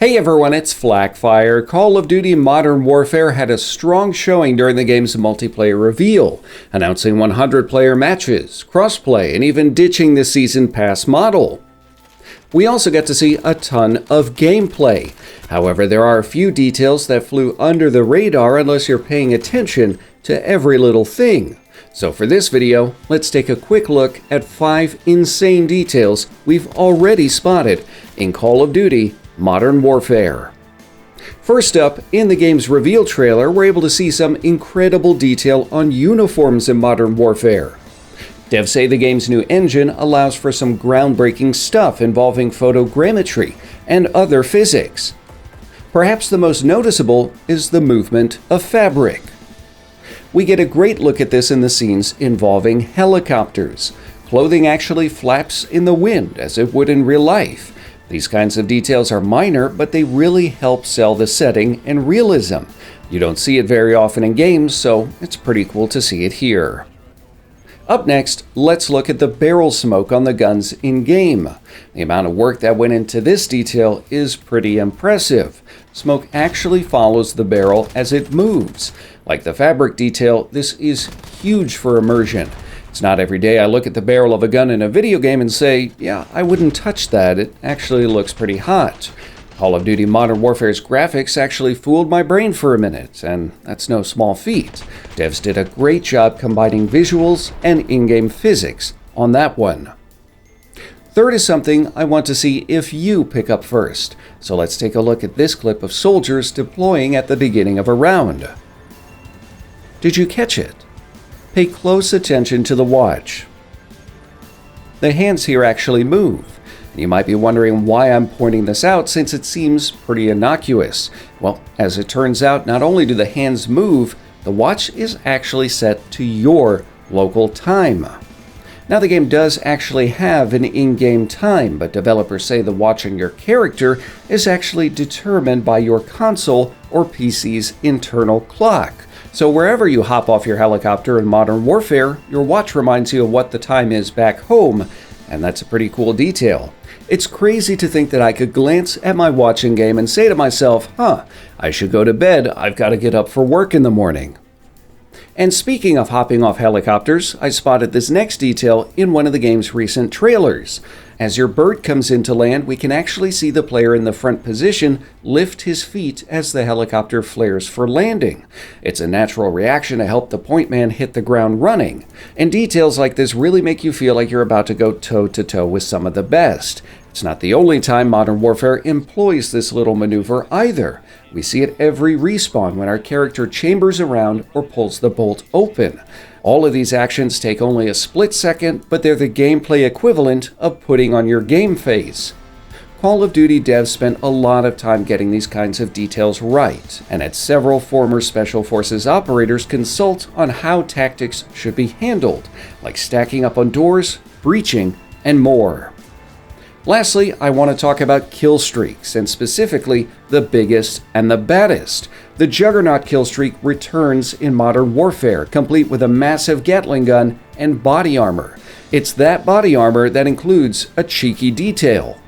Hey everyone, it's Flak. Call of Duty Modern Warfare had a strong showing during the game's multiplayer reveal, announcing 100-player matches, crossplay, and even ditching the Season Pass model. We also got to see a ton of gameplay. However, there are a few details that flew under the radar unless you're paying attention to every little thing. So for this video, let's take a quick look at 5 insane details we've already spotted in Call of Duty Modern Warfare. First up, in the game's reveal trailer, we're able to see some incredible detail on uniforms in Modern Warfare. Devs say the game's new engine allows for some groundbreaking stuff involving photogrammetry and other physics. Perhaps the most noticeable is the movement of fabric. We get a great look at this in the scenes involving helicopters. Clothing actually flaps in the wind as it would in real life. These kinds of details are minor, but they really help sell the setting and realism. You don't see it very often in games, so it's pretty cool to see it here. Up next, let's look at the barrel smoke on the guns in-game. The amount of work that went into this detail is pretty impressive. Smoke actually follows the barrel as it moves. Like the fabric detail, this is huge for immersion. It's not every day I look at the barrel of a gun in a video game and say, yeah, I wouldn't touch that, it actually looks pretty hot. Call of Duty Modern Warfare's graphics actually fooled my brain for a minute, and that's no small feat. Devs did a great job combining visuals and in-game physics on that one. Third is something I want to see if you pick up first, so let's take a look at this clip of soldiers deploying at the beginning of a round. Did you catch it? Pay close attention to the watch. The hands here actually move. You might be wondering why I'm pointing this out since it seems pretty innocuous. Well, as it turns out, not only do the hands move, the watch is actually set to your local time. Now the game does actually have an in-game time, but developers say the watch on your character is actually determined by your console or PC's internal clock. So wherever you hop off your helicopter in Modern Warfare, your watch reminds you of what the time is back home, and that's a pretty cool detail. It's crazy to think that I could glance at my watch in game and say to myself, I should go to bed, I've got to get up for work in the morning. And speaking of hopping off helicopters, I spotted this next detail in one of the game's recent trailers. As your bird comes into land, we can actually see the player in the front position lift his feet as the helicopter flares for landing. It's a natural reaction to help the point man hit the ground running. And details like this really make you feel like you're about to go toe-to-toe with some of the best. It's not the only time Modern Warfare employs this little maneuver either. We see it every respawn when our character chambers around or pulls the bolt open. All of these actions take only a split second, but they're the gameplay equivalent of putting on your game face. Call of Duty devs spent a lot of time getting these kinds of details right, and had several former Special Forces operators consult on how tactics should be handled, like stacking up on doors, breaching, and more. Lastly, I want to talk about kill streaks, and specifically the biggest and the baddest. The Juggernaut kill streak returns in Modern Warfare, complete with a massive Gatling gun and body armor. It's that body armor that includes a cheeky detail.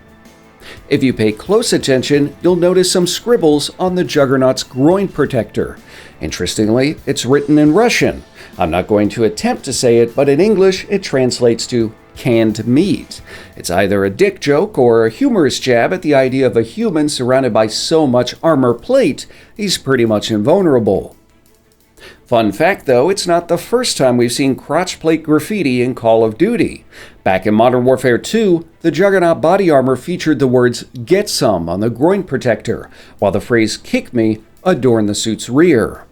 If you pay close attention, you'll notice some scribbles on the Juggernaut's groin protector. Interestingly, it's written in Russian. I'm not going to attempt to say it, but in English it translates to canned meat. It's either a dick joke or a humorous jab at the idea of a human surrounded by so much armor plate, he's pretty much invulnerable. Fun fact though, it's not the first time we've seen crotch plate graffiti in Call of Duty. Back in Modern Warfare 2, the Juggernaut body armor featured the words "get some" on the groin protector, while the phrase "kick me" adorned the suit's rear.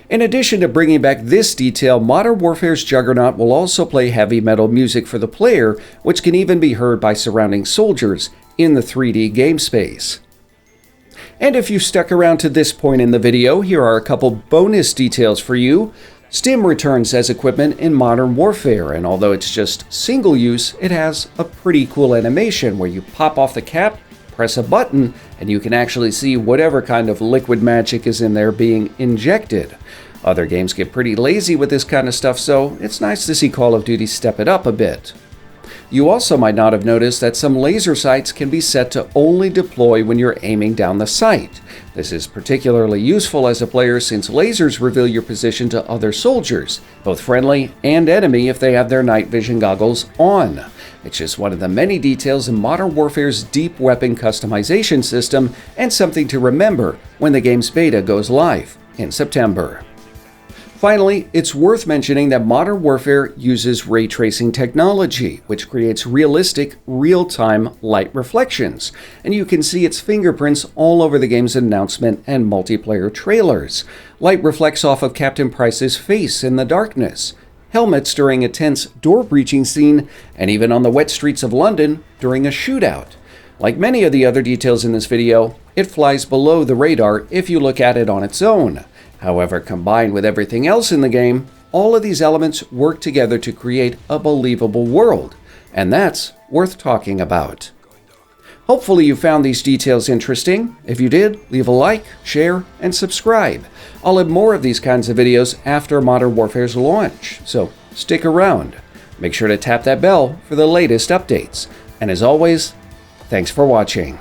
In addition to bringing back this detail, Modern Warfare's Juggernaut will also play heavy metal music for the player, which can even be heard by surrounding soldiers in the 3D game space. And if you stuck around to this point in the video, here are a couple bonus details for you. Stim returns as equipment in Modern Warfare, and although it's just single use, it has a pretty cool animation where you pop off the cap, press a button, and you can actually see whatever kind of liquid magic is in there being injected. Other games get pretty lazy with this kind of stuff, so it's nice to see Call of Duty step it up a bit. You also might not have noticed that some laser sights can be set to only deploy when you're aiming down the sight. This is particularly useful as a player since lasers reveal your position to other soldiers, both friendly and enemy if they have their night vision goggles on. It's just one of the many details in Modern Warfare's deep weapon customization system and something to remember when the game's beta goes live in September. Finally, it's worth mentioning that Modern Warfare uses ray tracing technology, which creates realistic, real-time light reflections, and you can see its fingerprints all over the game's announcement and multiplayer trailers. Light reflects off of Captain Price's face in the darkness, helmets during a tense door-breaching scene, and even on the wet streets of London during a shootout. Like many of the other details in this video, it flies below the radar if you look at it on its own. However, combined with everything else in the game, all of these elements work together to create a believable world, and that's worth talking about. Hopefully you found these details interesting. If you did, leave a like, share, and subscribe. I'll have more of these kinds of videos after Modern Warfare's launch, so stick around. Make sure to tap that bell for the latest updates. And as always, thanks for watching.